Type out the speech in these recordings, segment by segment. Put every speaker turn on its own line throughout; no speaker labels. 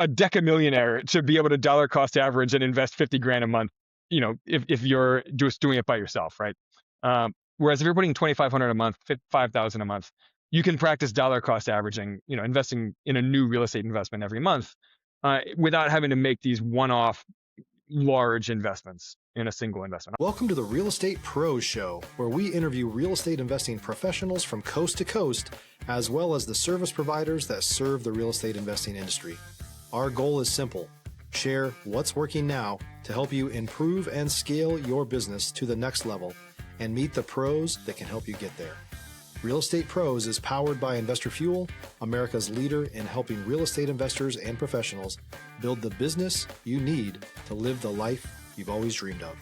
a decamillionaire to be able to dollar cost average and invest 50 grand a month, if you're just doing it by yourself, right? Whereas if you're putting 2,500 a month, 5,000 a month, you can practice dollar cost averaging, investing in a new real estate investment every month, without having to make these one-off large investments in a single investment.
Welcome to the Real Estate Pros Show, where we interview real estate investing professionals from coast to coast, as well as the service providers that serve the real estate investing industry. Our goal is simple: share what's working now to help you improve and scale your business to the next level and meet the pros that can help you get there. Real Estate Pros is powered by Investor Fuel, America's leader in helping real estate investors and professionals build the business you need to live the life you've always dreamed of.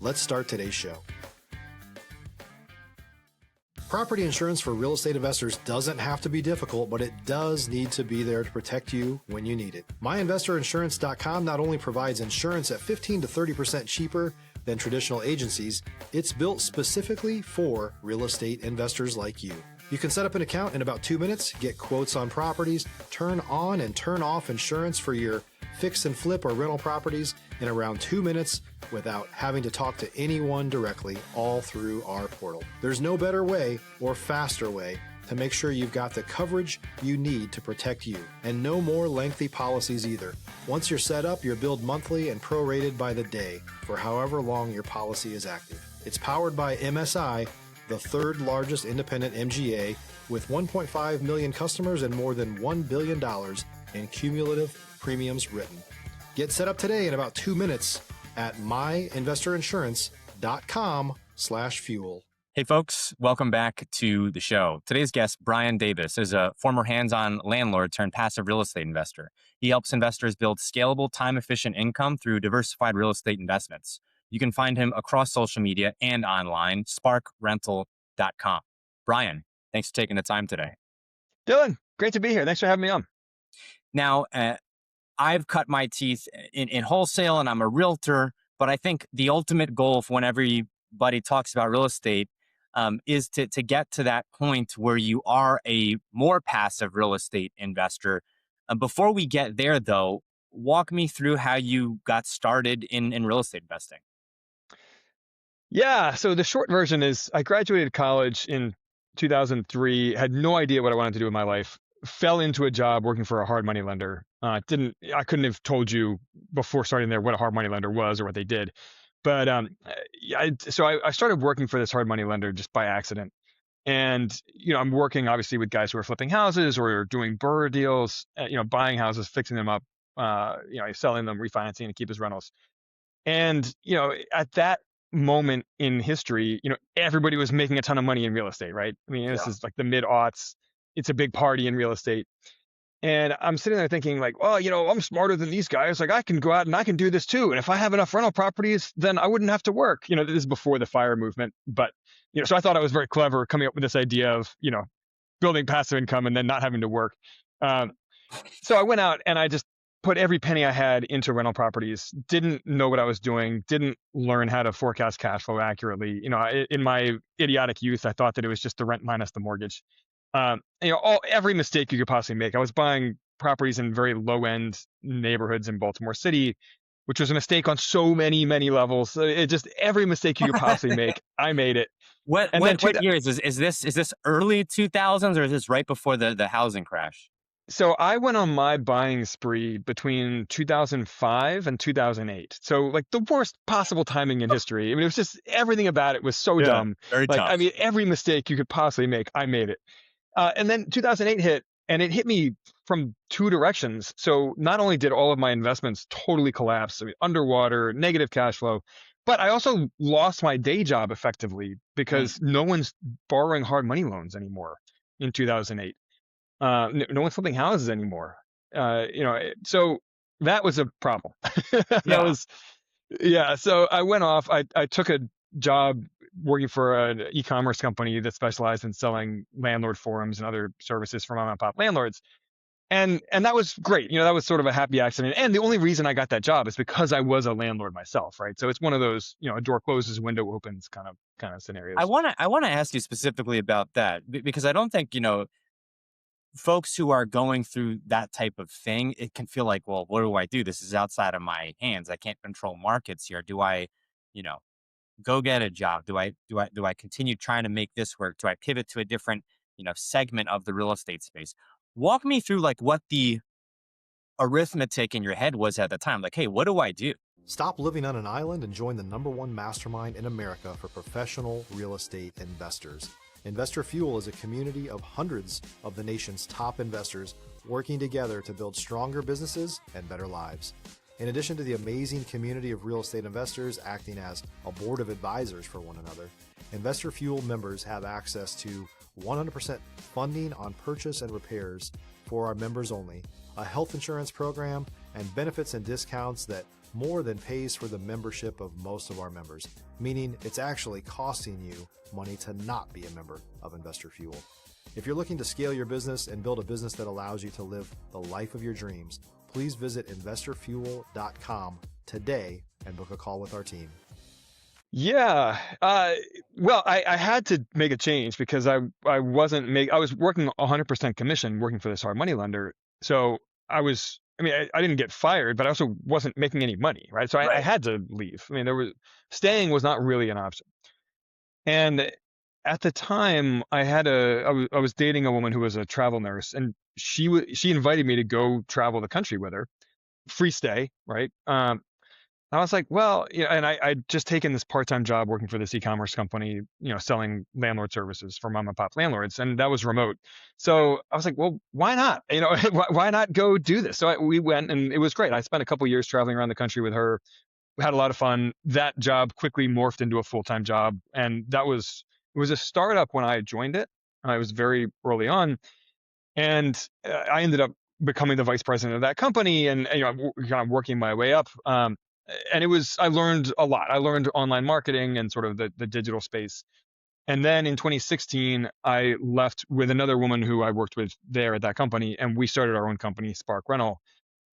Let's start today's show. Property insurance for real estate investors doesn't have to be difficult, but it does need to be there to protect you when you need it. MyInvestorInsurance.com not only provides insurance at 15 to 30% cheaper than traditional agencies, it's built specifically for real estate investors like you. You can set up an account in about 2 minutes, get quotes on properties, turn on and turn off insurance for your fix and flip or rental properties in around 2 minutes without having to talk to anyone directly, all through our portal. There's no better way or faster way to make sure you've got the coverage you need to protect you, and no more lengthy policies either. Once you're set up, you're billed monthly and prorated by the day for however long your policy is active. It's powered by MSI, the third largest independent MGA, with 1.5 million customers and more than $1 billion in cumulative premiums written. Get set up today in about 2 minutes at myinvestorinsurance.com/fuel.
Hey folks, welcome back to the show. Today's guest, Brian Davis, is a former hands-on landlord turned passive real estate investor. He helps investors build scalable, time-efficient income through diversified real estate investments. You can find him across social media and online, sparkrental.com. Brian, thanks for taking the time today.
Dylan, great to be here. Thanks for having me on.
Now, I've cut my teeth in wholesale and I'm a realtor, but I think the ultimate goal for when everybody talks about real estate is to get to that point where you are a more passive real estate investor. Before we get there, though, walk me through how you got started in real estate investing.
Yeah, so the short version is I graduated college in 2003, had no idea what I wanted to do with my life, fell into a job working for a hard money lender. I couldn't have told you before starting there what a hard money lender was or what they did. But so I started working for this hard money lender just by accident. And, I'm working obviously with guys who are flipping houses or doing BRRRR deals, buying houses, fixing them up, selling them, refinancing to keep as rentals. And, at that moment in history, everybody was making a ton of money in real estate, right? I mean, this is like the mid-aughts. It's a big party in real estate. And I'm sitting there thinking like, well, I'm smarter than these guys. Like I can go out and I can do this too. And if I have enough rental properties, then I wouldn't have to work. This is before the FIRE movement. But, so I thought I was very clever coming up with this idea of, building passive income and then not having to work. So I went out and I just put every penny I had into rental properties, didn't know what I was doing, didn't learn how to forecast cash flow accurately. In my idiotic youth, I thought that it was just the rent minus the mortgage. Every mistake you could possibly make. I was buying properties in very low end neighborhoods in Baltimore City, which was a mistake on so many levels. Every mistake you could possibly make, I made it.
What years is this early 2000s or is this right before the housing crash?
So I went on my buying spree between 2005 and 2008. So like the worst possible timing in history. I mean, it was just everything about it was so dumb.
Very tough.
I mean, every mistake you could possibly make, I made it. And then 2008 hit, and it hit me from two directions. So not only did all of my investments totally collapse, underwater, negative cash flow, but I also lost my day job effectively because no one's borrowing hard money loans anymore in 2008. No one's flipping houses anymore. So that was a problem. So I went off. I took a job working for an e-commerce company that specialized in selling landlord forums and other services for mom and pop landlords. And that was great. That was sort of a happy accident. And the only reason I got that job is because I was a landlord myself, right? So it's one of those, a door closes, window opens kind of scenarios.
I want to ask you specifically about that because I don't think, folks who are going through that type of thing, it can feel like, well, what do I do? This is outside of my hands. I can't control markets here. Do I, you know, go get a job? Do I continue trying to make this work? Do I pivot to a different, segment of the real estate space? Walk me through like what the arithmetic in your head was at the time. Like, hey, what do I do?
Stop living on an island and join the #1 mastermind in America for professional real estate investors. Investor Fuel is a community of hundreds of the nation's top investors working together to build stronger businesses and better lives. In addition to the amazing community of real estate investors acting as a board of advisors for one another, Investor Fuel members have access to 100% funding on purchase and repairs for our members only, a health insurance program, and benefits and discounts that more than pays for the membership of most of our members, meaning it's actually costing you money to not be a member of Investor Fuel. If you're looking to scale your business and build a business that allows you to live the life of your dreams, please visit investorfuel.com today and book a call with our team.
Yeah. Well, I had to make a change because I was working 100% commission working for this hard money lender. So I didn't get fired, but I also wasn't making any money, right? So I had to leave. I mean, staying was not really an option. And at the time, I was dating a woman who was a travel nurse, and she invited me to go travel the country with her, free stay, right? I was like, well, and I'd just taken this part-time job working for this e-commerce company, selling landlord services for mom and pop landlords, and that was remote. So I was like, well, why not? Why not go do this? So we went, and it was great. I spent a couple years traveling around the country with her. We had a lot of fun. That job quickly morphed into a full-time job, and it was a startup when I joined it. I was very early on, and I ended up becoming the vice president of that company, and kind of working my way up. And I learned a lot. I learned online marketing and sort of the digital space. And then in 2016, I left with another woman who I worked with there at that company, and we started our own company, Spark Rental.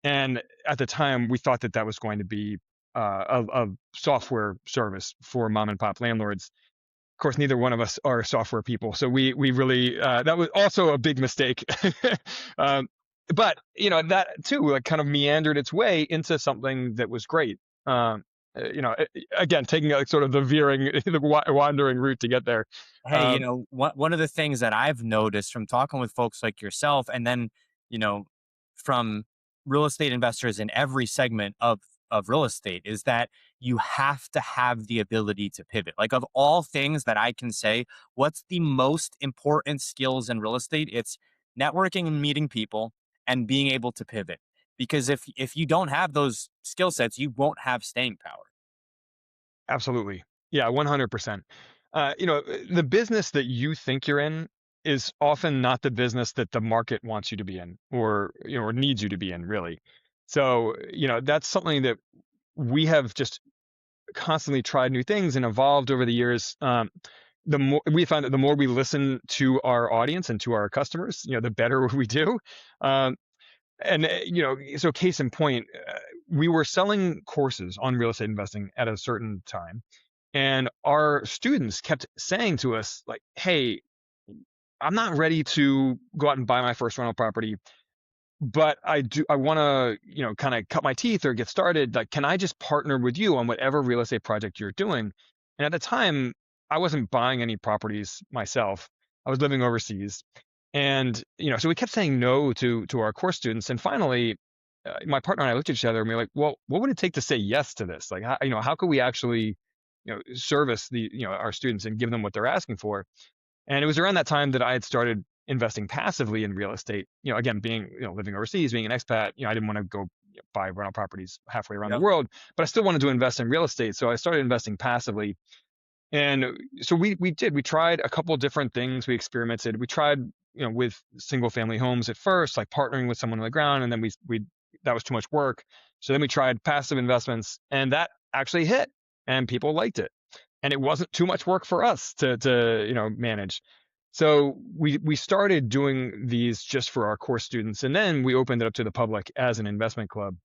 And at the time, we thought that was going to be a software service for mom and pop landlords. Of course, neither one of us are software people, so we really that was also a big mistake. But that too, like, kind of meandered its way into something that was great. Again, taking like sort of the wandering route to get there.
Hey, one of the things that I've noticed from talking with folks like yourself, and then, from real estate investors in every segment of real estate, is that you have to have the ability to pivot. Like, of all things that I can say, what's the most important skills in real estate? It's networking and meeting people and being able to pivot. Because if you don't have those skill sets, you won't have staying power.
Absolutely. Yeah, 100%. The business that you think you're in is often not the business that the market wants you to be in, or needs you to be in, really. So, that's something that we have just constantly tried new things and evolved over the years. We found that the more we listen to our audience and to our customers, the better we do. So case in point, we were selling courses on real estate investing at a certain time, and our students kept saying to us, like, hey, I'm not ready to go out and buy my first rental property, but I want to, kind of cut my teeth or get started. Like, can I just partner with you on whatever real estate project you're doing? And at the time, I wasn't buying any properties myself. I was living overseas. And, so we kept saying no to our course students. And finally, my partner and I looked at each other and we were like, well, what would it take to say yes to this? Like, how could we actually, service our students and give them what they're asking for? And it was around that time that I had started investing passively in real estate. Again, being, living overseas, being an expat, I didn't want to go buy rental properties halfway around the world, but I still wanted to invest in real estate. So I started investing passively. And so we tried a couple different things. We experimented. We tried, with single family homes at first, like partnering with someone on the ground. And then that was too much work. So then we tried passive investments, and that actually hit, and people liked it. And it wasn't too much work for us to manage. So we started doing these just for our course students. And then we opened it up to the public as an investment club.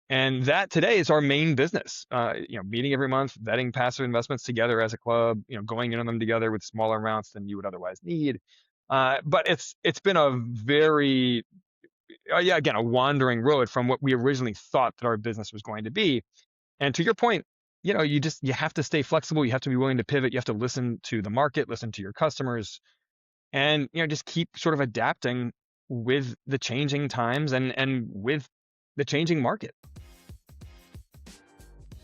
And that today is our main business, meeting every month, vetting passive investments together as a club, going into them together with smaller amounts than you would otherwise need. But it's been a very, yeah, again, a wandering road from what we originally thought that our business was going to be. And to your point, you have to stay flexible. You have to be willing to pivot. You have to listen to the market, listen to your customers, and just keep sort of adapting with the changing times and with the changing market.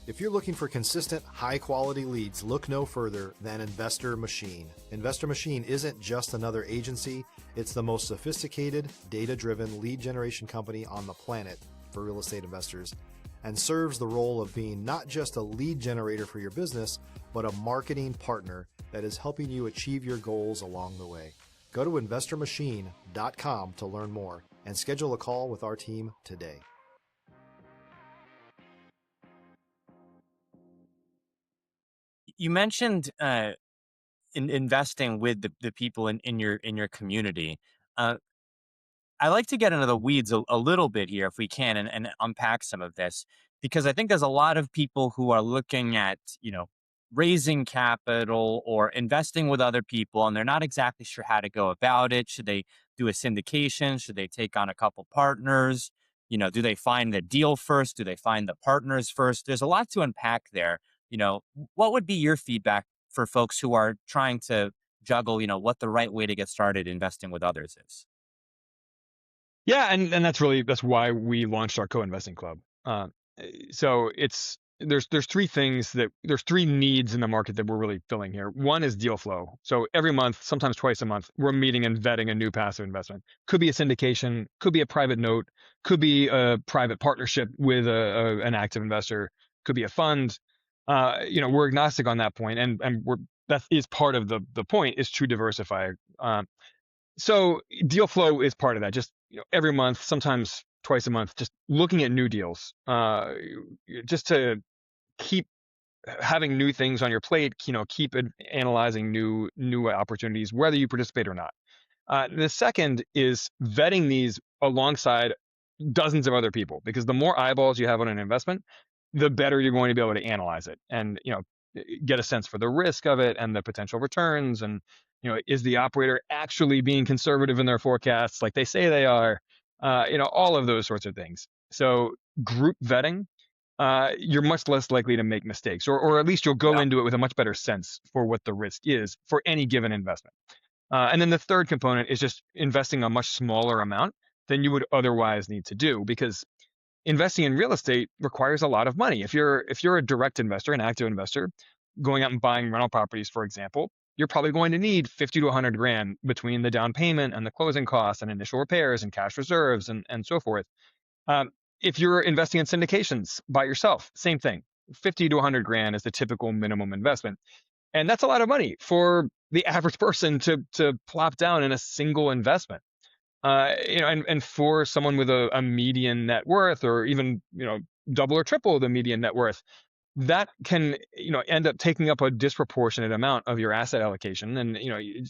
If you're looking for consistent, high-quality leads, look no further than Investor Machine. Investor Machine isn't just another agency, it's the most sophisticated, data-driven lead generation company on the planet for real estate investors, and serves the role of being not just a lead generator for your business, but a marketing partner that is helping you achieve your goals along the way. Go to investormachine.com to learn more and schedule a call with our team today.
You mentioned investing with the people in your community. Uh, I like to get into the weeds a little bit here if we can and unpack some of this, because I think there's a lot of people who are looking at, raising capital or investing with other people, and they're not exactly sure how to go about it. Should they do a syndication? Should they take on a couple partners? Do they find the deal first? Do they find the partners first? There's a lot to unpack there. What would be your feedback for folks who are trying to juggle, what the right way to get started investing with others is?
Yeah, and that's why we launched our co-investing club. So there's three needs in the market that we're really filling here. One is deal flow. So every month, sometimes twice a month, we're meeting and vetting a new passive investment. Could be a syndication, could be a private note, could be a private partnership with an active investor, could be a fund. We're agnostic on that point, and that is part of the point is to diversify. So deal flow is part of that. Just every month, sometimes twice a month, just looking at new deals, just to keep having new things on your plate. Keep analyzing new opportunities, whether you participate or not. The second is vetting these alongside dozens of other people, because the more eyeballs you have on an investment, the better you're going to be able to analyze it and get a sense for the risk of it and the potential returns. And is the operator actually being conservative in their forecasts like they say they are? All of those sorts of things. So group vetting, you're much less likely to make mistakes, or at least you'll go into it with a much better sense for what the risk is for any given investment. And then the third component is just investing a much smaller amount than you would otherwise need to do, because investing in real estate requires a lot of money. If you're a direct investor, an active investor, going out and buying rental properties, for example, you're probably going to need 50 to 100 grand between the down payment and the closing costs and initial repairs and cash reserves and so forth. If you're investing in syndications by yourself, same thing. 50 to 100 grand is the typical minimum investment. And that's a lot of money for the average person to plop down in a single investment. And for someone with a median net worth, or even, double or triple the median net worth, that can, end up taking up a disproportionate amount of your asset allocation. And,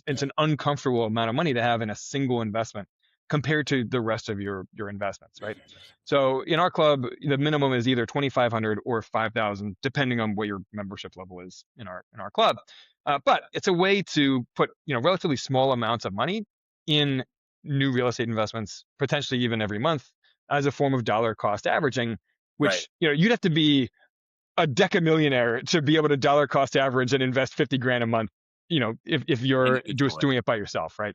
it's an uncomfortable amount of money to have in a single investment compared to the rest of your investments, right? So in our club, the minimum is either 2,500 or 5,000, depending on what your membership level is in our club. But it's a way to put, relatively small amounts of money in new real estate investments, potentially even every month, as a form of dollar cost averaging, which, you'd have to be a decamillionaire to be able to dollar cost average and invest 50 grand a month, if you're just doing it by yourself, right?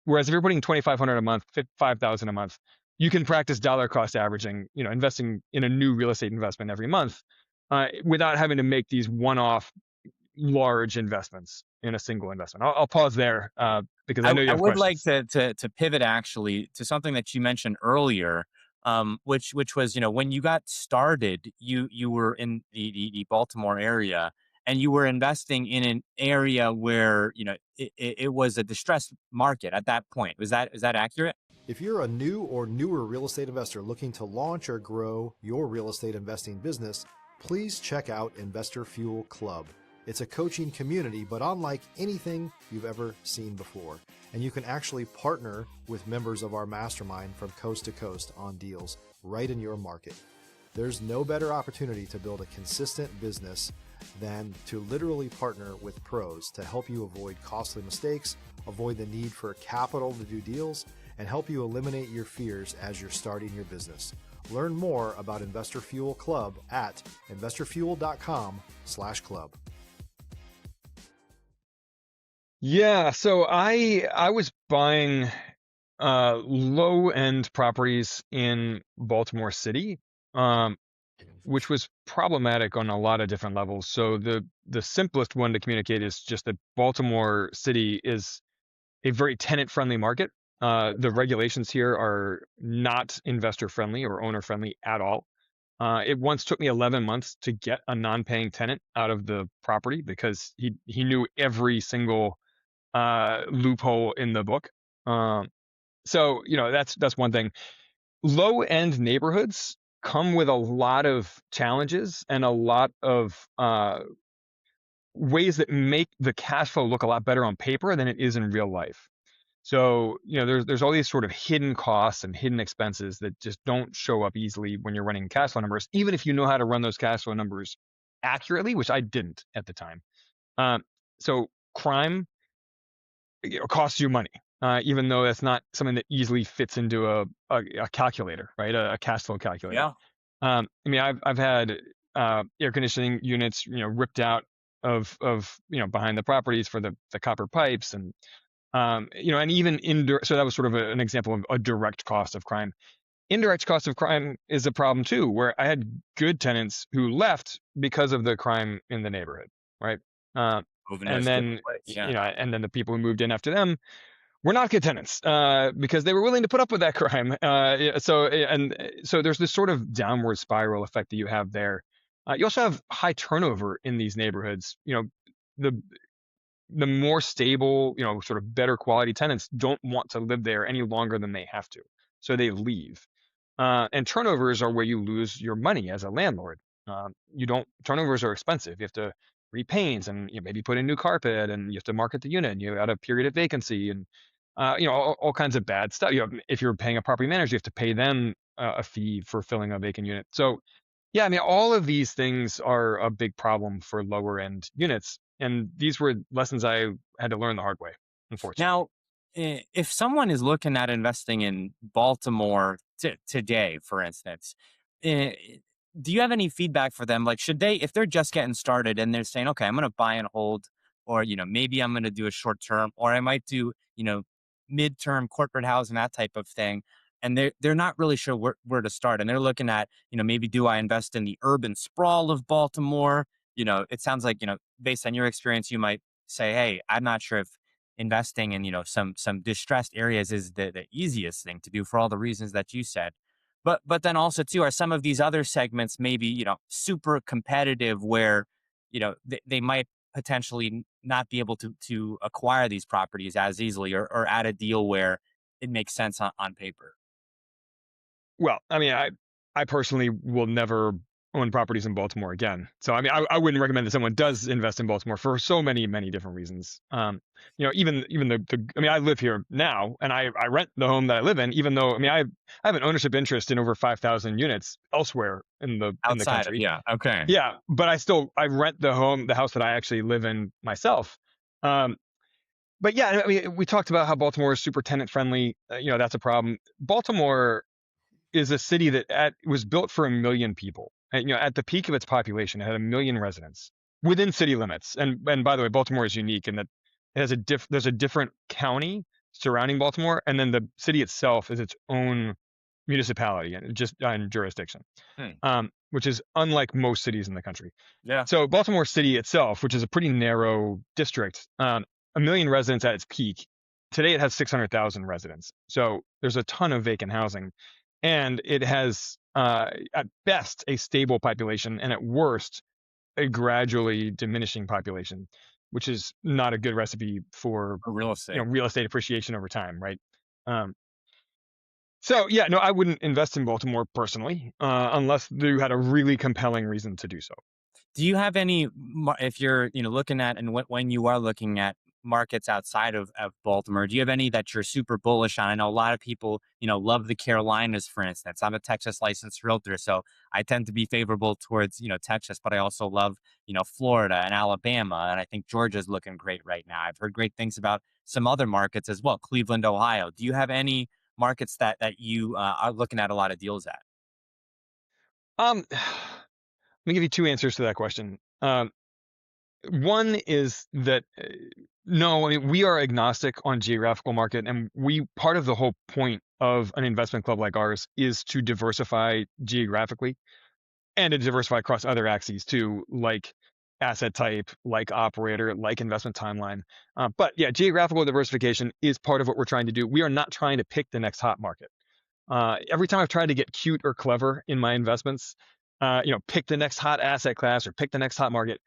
Whereas if you're putting 2,500 a month, 5,000 a month, you can practice dollar cost averaging, investing in a new real estate investment every month, without having to make these one-off large investments in a single investment. I'll pause there, because I know you have
would
questions.
like to pivot actually to something that you mentioned earlier, which was, when you got started, you were in the Baltimore area, and you were investing in an area where, it was a distressed market at that point. Is that accurate?
If you're a new or newer real estate investor looking to launch or grow your real estate investing business, please check out Investor Fuel Club. It's a coaching community, but unlike anything you've ever seen before. And you can actually partner with members of our mastermind from coast to coast on deals right in your market. There's no better opportunity to build a consistent business than to literally partner with pros to help you avoid costly mistakes avoid the need for capital to do deals, and help you eliminate your fears as you're starting your business. Learn more about Investor Fuel Club at investorfuel.com/club.
Yeah, so I was buying low end properties in Baltimore City, um, which was problematic on a lot of different levels. So the simplest one to communicate is just that Baltimore City is a very tenant friendly market. The regulations here are not investor friendly or owner friendly at all. It once took me 11 months to get a non-paying tenant out of the property because he knew every single loophole in the book. Um, so that's one thing. Low end neighborhoods come with a lot of challenges and a lot of ways that make the cash flow look a lot better on paper than it is in real life. So, there's all these sort of hidden costs and hidden expenses that just don't show up easily when you're running cash flow numbers, even if you know how to run those cash flow numbers accurately, which I didn't at the time. Um, so crime, costs you money, even though that's not something that easily fits into a calculator, right? A cash flow calculator.
Yeah.
I mean, I've had air conditioning units, ripped out of behind the properties for the copper pipes, and and even indirect. So that was sort of an example of a direct cost of crime. Indirect cost of crime is a problem too, where I had good tenants who left because of the crime in the neighborhood, right? Uh,
Moving to a
and
different
then
place. Yeah.
and then the people who moved in after them were not good tenants because they were willing to put up with that crime. So there's this sort of downward spiral effect that you have there. You also have high turnover in these neighborhoods. The the more stable, sort of better quality tenants don't want to live there any longer than they have to, so they leave. And turnovers are where you lose your money as a landlord. You don't Turnovers are expensive. You have to repaint and maybe put in new carpet, and you have to market the unit. And you got a period of vacancy, and all kinds of bad stuff. If you're paying a property manager, you have to pay them a fee for filling a vacant unit. So yeah, I mean, all of these things are a big problem for lower end units. And these were lessons I had to learn the hard way, unfortunately.
Now, if someone is looking at investing in Baltimore today, for instance, eh, do you have any feedback for them? Like, should they, if they're just getting started and they're saying, okay, I'm going to buy and hold, or, maybe I'm going to do a short term, or I might do, midterm corporate housing, that type of thing. And they're not really sure where to start. And they're looking at, maybe do I invest in the urban sprawl of Baltimore? It sounds like, based on your experience, you might say, hey, I'm not sure if investing in some distressed areas is the easiest thing to do for all the reasons that you said, but then also too, are some of these other segments maybe super competitive where they might potentially not be able to acquire these properties as easily, or at a deal where it makes sense on paper.
Well, I mean, I personally will never own properties in Baltimore again. So I mean, I wouldn't recommend that someone does invest in Baltimore for so many different reasons. Even I mean, I live here now, and I rent the home that I live in, even though I mean, I have an ownership interest in over 5,000 units elsewhere in the
Outside of,
country.
yeah, okay.
Yeah, but I rent the house that I actually live in myself. Um, but yeah, I mean, we talked about how Baltimore is super tenant friendly. That's a problem. Baltimore is a city that was built for 1 million people. And, at the peak of its population, it had 1 million residents within city limits. And by the way, Baltimore is unique in that it has there's a different county surrounding Baltimore, and then the city itself is its own municipality and just on jurisdiction,
Hmm.
which is unlike most cities in the country.
Yeah.
So Baltimore City itself, which is a pretty narrow district, 1 million residents at its peak. Today it has 600,000 residents. So there's a ton of vacant housing, and it has at best a stable population, and at worst a gradually diminishing population, which is not a good recipe for
For real estate.
real estate appreciation over time, right? Um, so yeah, no, I wouldn't invest in Baltimore personally, unless you had a really compelling reason to do so.
Do you have any, if you're, looking at, and when you are looking at markets outside of Baltimore, do you have any that you're super bullish on? I know a lot of people, love the Carolinas, for instance. I'm a Texas licensed realtor, so I tend to be favorable towards, Texas, but I also love, Florida and Alabama. And I think Georgia's looking great right now. I've heard great things about some other markets as well, Cleveland, Ohio. Do you have any markets that you are looking at a lot of deals at?
Let me give you two answers to that question. One is that no, I mean we are agnostic on geographical market, and we part of the whole point of an investment club like ours is to diversify geographically and to diversify across other axes too, like asset type, like operator, like investment timeline. But yeah, geographical diversification is part of what we're trying to do. We are not trying to pick the next hot market. Every time I've tried to get cute or clever in my investments, pick the next hot asset class or pick the next hot market,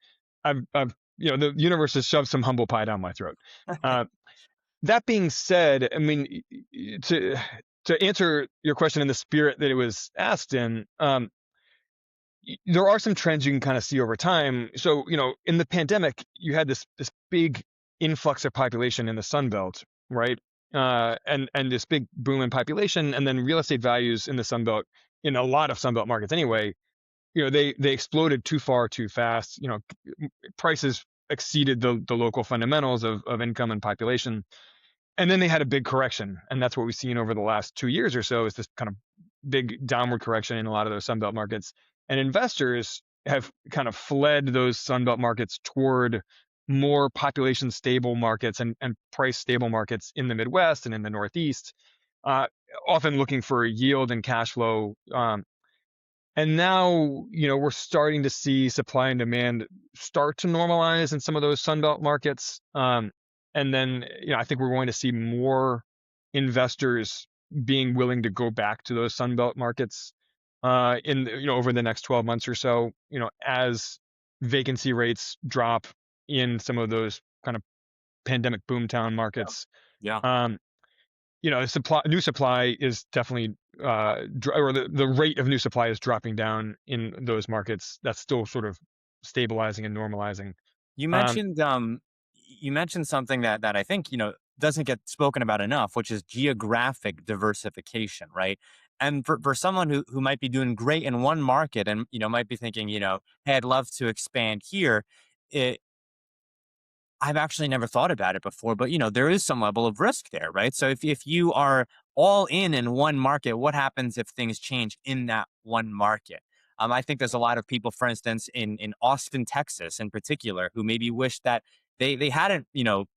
the universe has shoved some humble pie down my throat. Uh, that being said, I mean, to to answer your question in the spirit that it was asked in, there are some trends you can kind of see over time. So, in the pandemic, you had this big influx of population in the Sun Belt, right? And this big boom in population, and then real estate values in the Sun Belt, in a lot of Sun Belt markets anyway, they exploded too far too fast. Prices exceeded the local fundamentals of income and population, and then they had a big correction, and that's what we've seen over the last 2 years or so, is this kind of big downward correction in a lot of those Sunbelt markets. And investors have kind of fled those Sunbelt markets toward more population stable markets and price stable markets in the Midwest and in the Northeast, uh, often looking for yield and cash flow. And now, we're starting to see supply and demand start to normalize in some of those Sunbelt markets. And then, I think we're going to see more investors being willing to go back to those Sunbelt markets over the next 12 months or so, as vacancy rates drop in some of those kind of pandemic boomtown
Yeah.
markets.
Yeah.
Um, new supply is definitely or the rate of new supply is dropping down in those markets. That's still sort of stabilizing and normalizing.
You
Um,
mentioned you mentioned something that I think, doesn't get spoken about enough, which is geographic diversification, right? And for someone who might be doing great in one market and might be thinking, hey, I'd love to expand here. I've actually never thought about it before, but there is some level of risk there, right? So if you are all in one market, what happens if things change in that one market? I think there's a lot of people, for instance, in Austin, Texas, in particular, who maybe wish that they hadn't,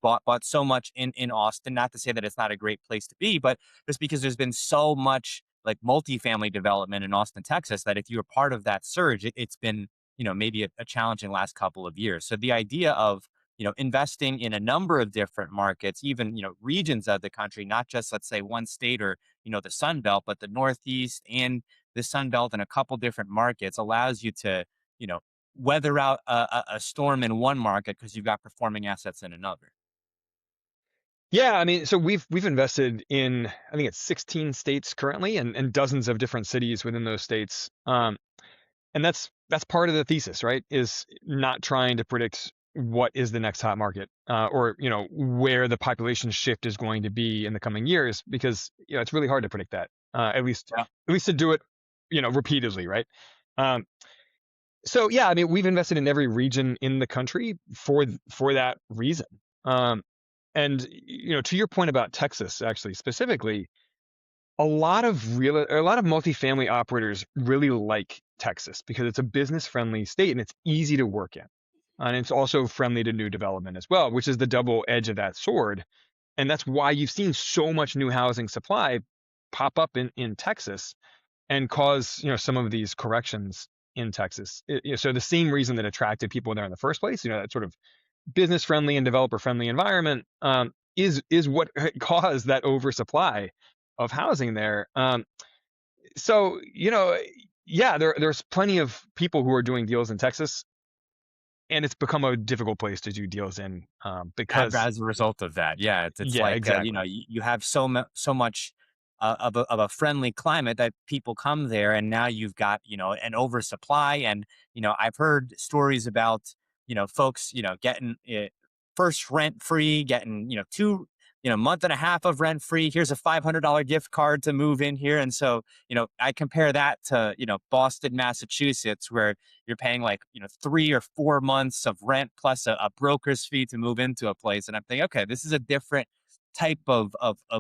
bought so much in Austin. Not to say that it's not a great place to be, but just because there's been so much like multifamily development in Austin, Texas, that if you're part of that surge, it's been maybe a challenging last couple of years. So the idea of investing in a number of different markets, even, regions of the country, not just, let's say, one state or, the Sun Belt, but the Northeast and the Sun Belt and a couple different markets allows you to, you know, weather out a storm in one market because you've got performing assets in another.
yeah, I mean, so we've invested in, I think it's 16 states currently, and dozens of different cities within those states. And that's part of the thesis, right? Is not trying to predict what is the next hot market, or where the population shift is going to be in the coming years, because it's really hard to predict that. At least to do it, repeatedly, right? Um, so yeah, I mean, we've invested in every region in the country for that reason. Um, and to your point about Texas, actually specifically, a lot of multifamily operators really like Texas because it's a business friendly state and it's easy to work in. And it's also friendly to new development as well, which is the double edge of that sword. And that's why you've seen so much new housing supply pop up in Texas and cause, some of these corrections in Texas. So the same reason that attracted people there in the first place, that sort of business friendly and developer friendly environment, is what caused that oversupply of housing there. So yeah, there's plenty of people who are doing deals in Texas, and it's become a difficult place to do deals in, because
As a result of that, yeah, it's
yeah,
like
exactly.
you have so much of a friendly climate that people come there, and now you've got an oversupply, and I've heard stories about folks getting first rent free, getting two month and a half of rent free. Here's a $500 gift card to move in here. And so, I compare that to, Boston, Massachusetts, where you're paying like, 3 or 4 months of rent plus a broker's fee to move into a place. And I'm thinking, okay, this is a different type of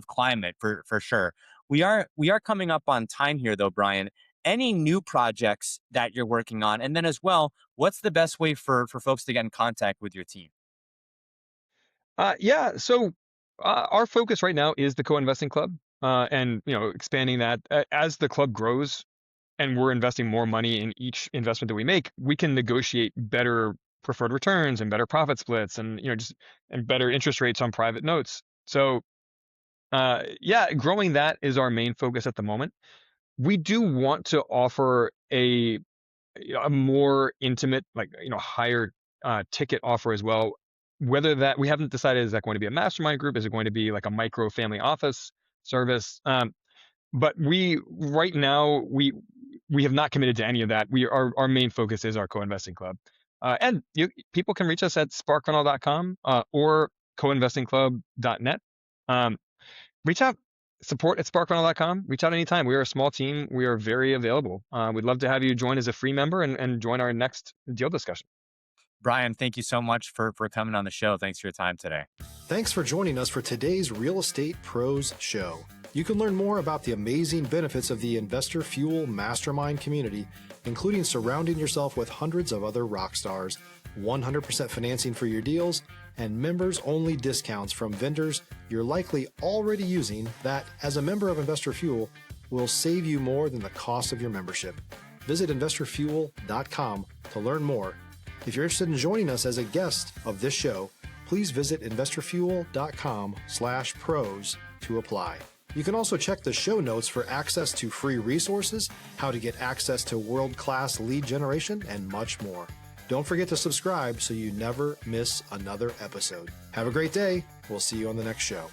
climate for sure. We are coming up on time here though, Brian. Any new projects that you're working on? And then as well, what's the best way for folks to get in contact with your team?
Yeah. So our focus right now is the co-investing club, and expanding that as the club grows, and we're investing more money in each investment that we make. We can negotiate better preferred returns and better profit splits, and and better interest rates on private notes. So yeah, growing that is our main focus at the moment. We do want to offer a more intimate, like higher ticket offer as well. Whether that we haven't decided, is that going to be a mastermind group? Is it going to be like a micro family office service? But we right now we have not committed to any of that. Our main focus is our co-investing club, and people can reach us at sparkfunnel.com or coinvestingclub.net. Um, Reach out, support at sparkfunnel.com. Reach out anytime. We are a small team. We are very available. We'd love to have you join as a free member and join our next deal discussion.
Brian, thank you so much for coming on the show. Thanks for your time today.
Thanks for joining us for today's Real Estate Pros Show. You can learn more about the amazing benefits of the Investor Fuel Mastermind community, including surrounding yourself with hundreds of other rock stars, 100% financing for your deals, and members-only discounts from vendors you're likely already using that, as a member of Investor Fuel, will save you more than the cost of your membership. Visit investorfuel.com to learn more. If you're interested in joining us as a guest of this show, please visit investorfuel.com/pros to apply. You can also check the show notes for access to free resources, how to get access to world-class lead generation, and much more. Don't forget to subscribe so you never miss another episode. Have a great day. We'll see you on the next show.